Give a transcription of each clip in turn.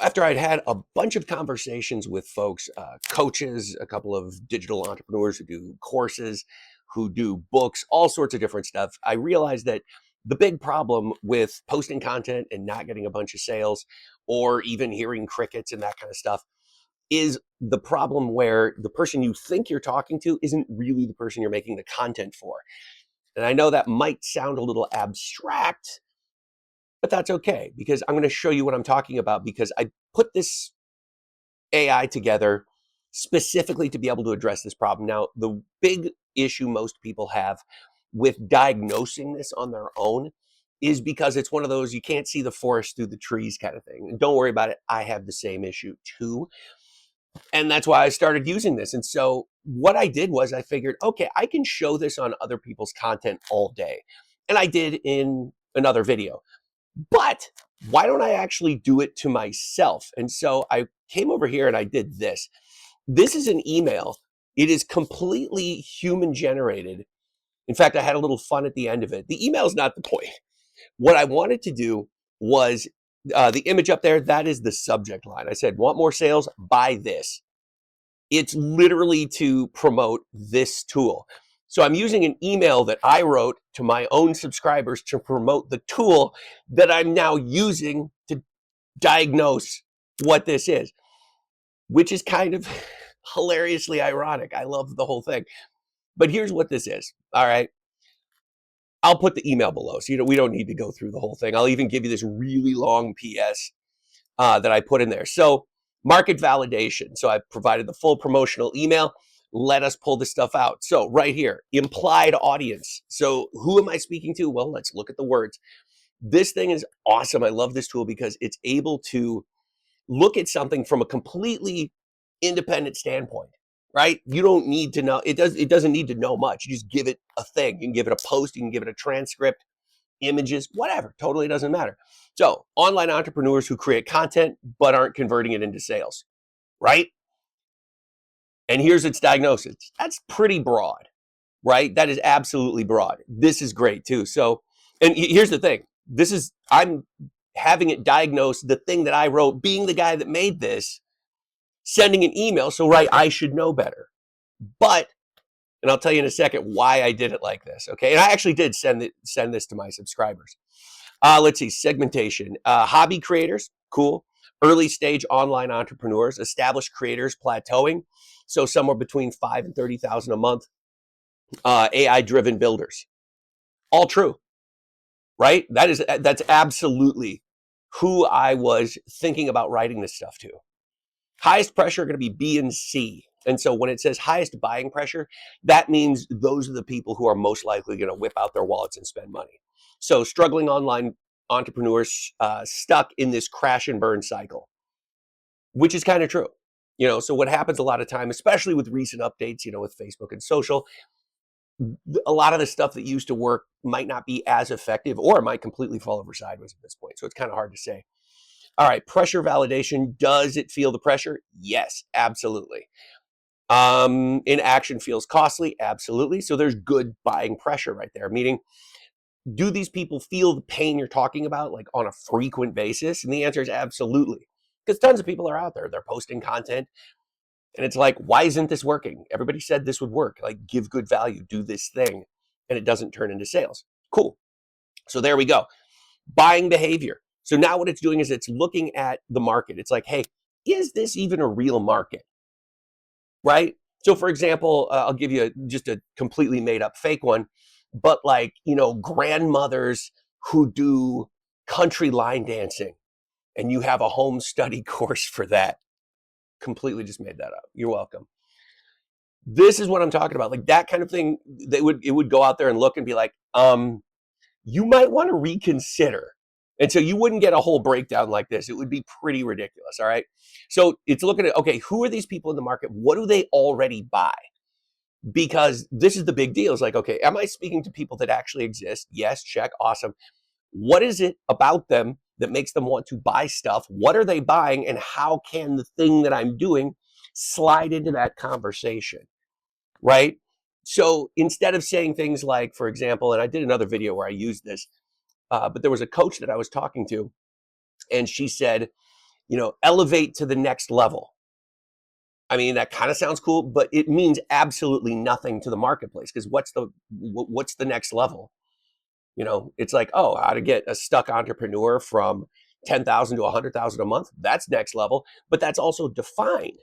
after I'd had a bunch of conversations with folks, coaches, a couple of digital entrepreneurs who do courses, who do books, all sorts of different stuff, I realized that the big problem with posting content and not getting a bunch of sales or even hearing crickets and that kind of stuff is the problem where the person you think you're talking to isn't really the person you're making the content for. And I know that might sound a little abstract, but that's okay because I'm going to show you what I'm talking about because I put this AI together specifically to be able to address this problem. Now, the big issue most people have with diagnosing this on their own is because it's one of those you can't see the forest through the trees kind of thing. And don't worry about it. I have the same issue too. And that's why I started using this. And so what I did was I figured, okay, I can show this on other people's content all day. And I did in another video. But why don't I actually do it to myself? And so I came over here and I did this. This is an email. It is completely human generated. In fact, I had a little fun at the end of it. The email is not the point. What I wanted to do was the image up there, that is the subject line. I said, want more sales? Buy this. It's literally to promote this tool. So I'm using an email that I wrote to my own subscribers to promote the tool that I'm now using to diagnose what this is, which is kind of hilariously ironic. I love the whole thing. But here's what this is. All right. I'll put the email below. So, we don't need to go through the whole thing. I'll even give you this really long PS that I put in there. So market validation. So I provided the full promotional email. Let us pull this stuff out. So right here, implied audience. So who am I speaking to? Well, let's look at the words. This thing is awesome. I love this tool because it's able to look at something from a completely independent standpoint, right? You don't need to know. It doesn't need to know much. You just give it a thing. You can give it a post. You can give it a transcript, images, whatever. Totally doesn't matter. So online entrepreneurs who create content but aren't converting it into sales, right? And here's its diagnosis. That's pretty broad, right? That is absolutely broad. This is great too. So, and here's the thing. I'm having it diagnose the thing that I wrote, being the guy that made this, sending an email. So, right, I should know better. But, and I'll tell you in a second why I did it like this. Okay. And I actually did send this to my subscribers. Let's see, segmentation. Hobby creators, cool. Early stage online entrepreneurs, established creators plateauing, so somewhere between 5 and 30,000 a month. AI driven builders, all true, right? That's absolutely who I was thinking about writing this stuff to. Highest pressure are going to be B and C. And so when it says highest buying pressure, that means those are the people who are most likely going to whip out their wallets and spend money. So struggling online entrepreneurs stuck in this crash and burn cycle, which is kind of true. So what happens a lot of time, especially with recent updates, with Facebook and social, a lot of the stuff that used to work might not be as effective, or it might completely fall over sideways at this point. So it's kind of hard to say. All right, pressure validation. Does it feel the pressure? Yes, absolutely. Inaction feels costly. Absolutely. So there's good buying pressure right there. Meaning, do these people feel the pain you're talking about, like on a frequent basis? And the answer is absolutely. Because tons of people are out there. They're posting content. And it's like, why isn't this working? Everybody said this would work. Like, give good value, do this thing. And it doesn't turn into sales. Cool. So there we go. Buying behavior. So now what it's doing is it's looking at the market. It's like, hey, is this even a real market? Right? So for example, I'll give you just a completely made up fake one, but like, grandmothers who do country line dancing, and you have a home study course for that. Completely just made that up. You're welcome. This is what I'm talking about. Like that kind of thing, it would go out there and look and be like, you might want to reconsider. And so you wouldn't get a whole breakdown like this. It would be pretty ridiculous. All right. So it's looking at, okay, who are these people in the market? What do they already buy? Because this is the big deal. It's like, okay, am I speaking to people that actually exist? Yes, check. Awesome. What is it about them that makes them want to buy stuff? What are they buying? And how can the thing that I'm doing slide into that conversation? Right? So instead of saying things like, for example, and I did another video where I used this, but there was a coach that I was talking to, and she said, elevate to the next level. I mean, that kind of sounds cool, but it means absolutely nothing to the marketplace, because what's the next level? It's like, oh, how to get a stuck entrepreneur from 10,000 to 100,000 a month. That's next level, but that's also defined,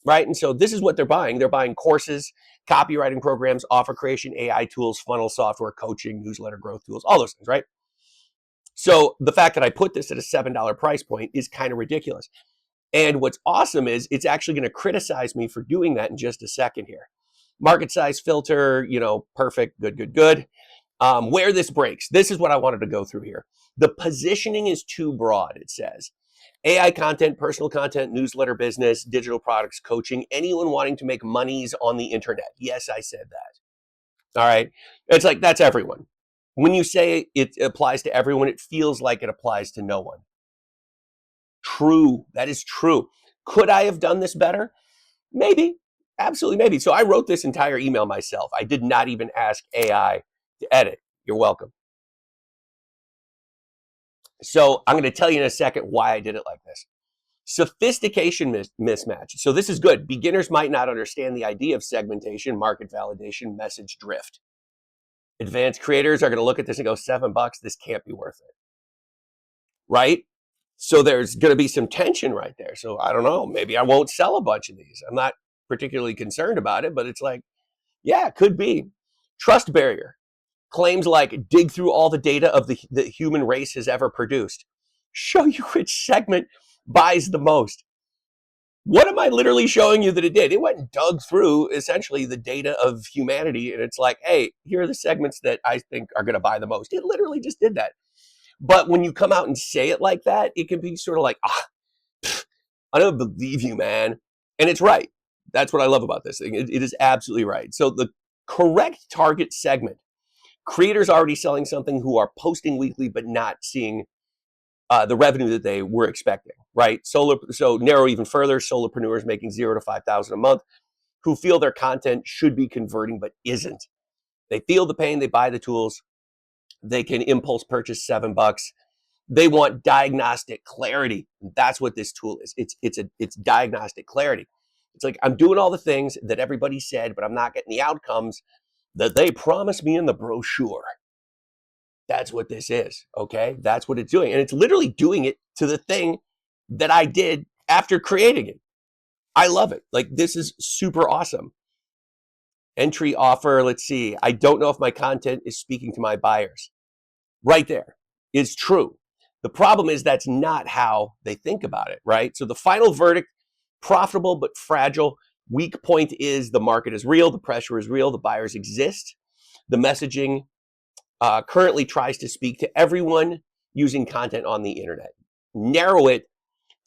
right? And so this is what they're buying. They're buying courses, copywriting programs, offer creation, AI tools, funnel software, coaching, newsletter growth tools, all those things, right? So the fact that I put this at a $7 price point is kind of ridiculous. And what's awesome is it's actually going to criticize me for doing that in just a second here. Market size filter, perfect, good. Where this breaks, this is what I wanted to go through here. The positioning is too broad, it says. AI content, personal content, newsletter business, digital products, coaching, anyone wanting to make monies on the internet. Yes, I said that. All right. It's like, that's everyone. When you say it applies to everyone, it feels like it applies to no one. True. That is true. Could I have done this better? Maybe. Absolutely, maybe. So I wrote this entire email myself. I did not even ask AI to edit. You're welcome. So I'm going to tell you in a second why I did it like this. Sophistication mismatch. So this is good. Beginners might not understand the idea of segmentation, market validation, message drift. Advanced creators are going to look at this and go, $7, this can't be worth it. Right? So there's going to be some tension right there. So I don't know, maybe I won't sell a bunch of these. I'm not particularly concerned about it, but it's like, yeah, it could be. Trust barrier. Claims like dig through all the data of the human race has ever produced. Show you which segment buys the most. What am I literally showing you that it did? It went and dug through essentially the data of humanity, and it's like, hey, here are the segments that I think are going to buy the most. It literally just did that. But when you come out and say it like that, it can be sort of like, I don't believe you, man. And it's right. That's what I love about this thing. It is absolutely right. So the correct target segment, creators already selling something who are posting weekly but not seeing the revenue that they were expecting, right? So narrow even further, solopreneurs making 0 to 5,000 a month who feel their content should be converting but isn't. They feel the pain, they buy the tools, they can impulse purchase $7. They want diagnostic clarity. That's what this tool is. It's diagnostic clarity. It's like, I'm doing all the things that everybody said, but I'm not getting the outcomes that they promised me in the brochure. That's what this is, okay? That's what it's doing. And it's literally doing it to the thing that I did after creating it. I love it. Like, this is super awesome. Entry offer, let's see. I don't know if my content is speaking to my buyers. Right there is true. The problem is that's not how they think about it, right? So the final verdict, profitable but fragile. Weak point is the market is real, the pressure is real, the buyers exist. The messaging currently tries to speak to everyone using content on the internet. Narrow it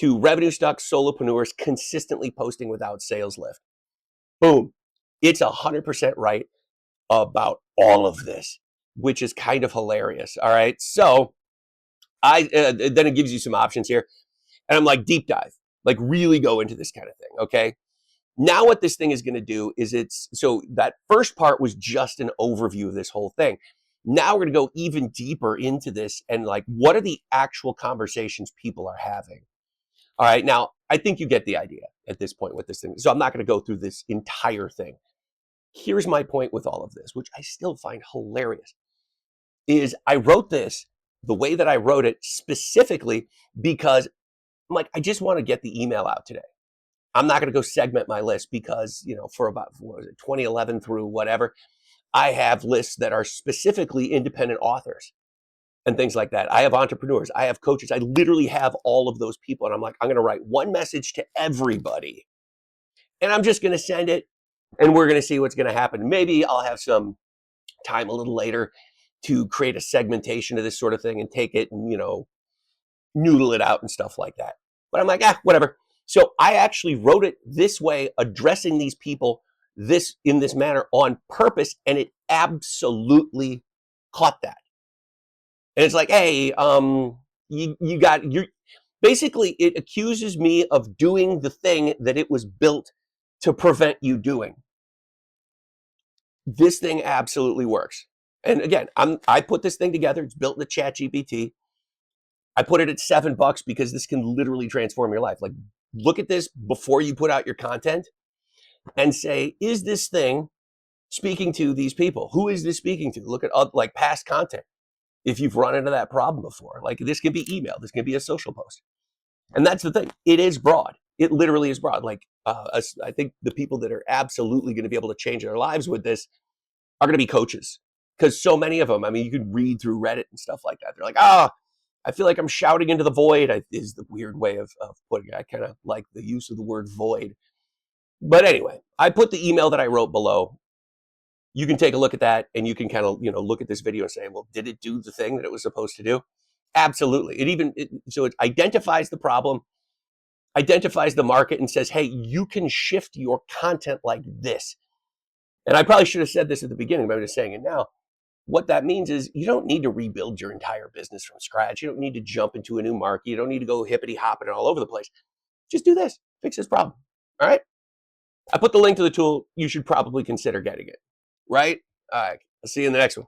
to revenue stuck solopreneurs consistently posting without sales lift. Boom. It's 100% right about all of this, which is kind of hilarious. All right. So then it gives you some options here. And I'm like, deep dive, like really go into this kind of thing. Okay. Now what this thing is going to do is so that first part was just an overview of this whole thing. Now we're going to go even deeper into this and like, what are the actual conversations people are having? All right. Now, I think you get the idea at this point with this thing. So I'm not going to go through this entire thing. Here's my point with all of this, which I still find hilarious, is I wrote this the way that I wrote it specifically because I'm like, I just want to get the email out today. I'm not going to go segment my list because, for about 2011 through whatever, I have lists that are specifically independent authors and things like that. I have entrepreneurs, I have coaches, I literally have all of those people. And I'm like, I'm going to write one message to everybody and I'm just going to send it and we're going to see what's going to happen. Maybe I'll have some time a little later to create a segmentation of this sort of thing and take it and, noodle it out and stuff like that. But I'm like, whatever. So I actually wrote it this way, addressing these people in this manner on purpose, and it absolutely caught that. And it's like, hey, you basically it accuses me of doing the thing that it was built to prevent you doing. This thing absolutely works. And again, I put this thing together. It's built in the ChatGPT. I put it at $7 because this can literally transform your life. Like, look at this before you put out your content and say, is this thing speaking to these people? Who is this speaking to? Look at like past content. If you've run into that problem before, like this can be email, this can be a social post. And that's the thing. It is broad. It literally is broad. Like, I think the people that are absolutely going to be able to change their lives with this are going to be coaches. Because so many of them, I mean, you can read through Reddit and stuff like that. They're like, I feel like I'm shouting into the void, is the weird way of putting it. I kind of like the use of the word void. But anyway, I put the email that I wrote below. You can take a look at that and you can kind of, look at this video and say, well, did it do the thing that it was supposed to do? Absolutely. So it identifies the problem, identifies the market, and says, hey, you can shift your content like this. And I probably should have said this at the beginning, but I'm just saying it now. What that means is you don't need to rebuild your entire business from scratch. You don't need to jump into a new market. You don't need to go hippity hopping all over the place. Just do this, fix this problem. All right. I put the link to the tool. You should probably consider getting it. Right. All right. I'll see you in the next one.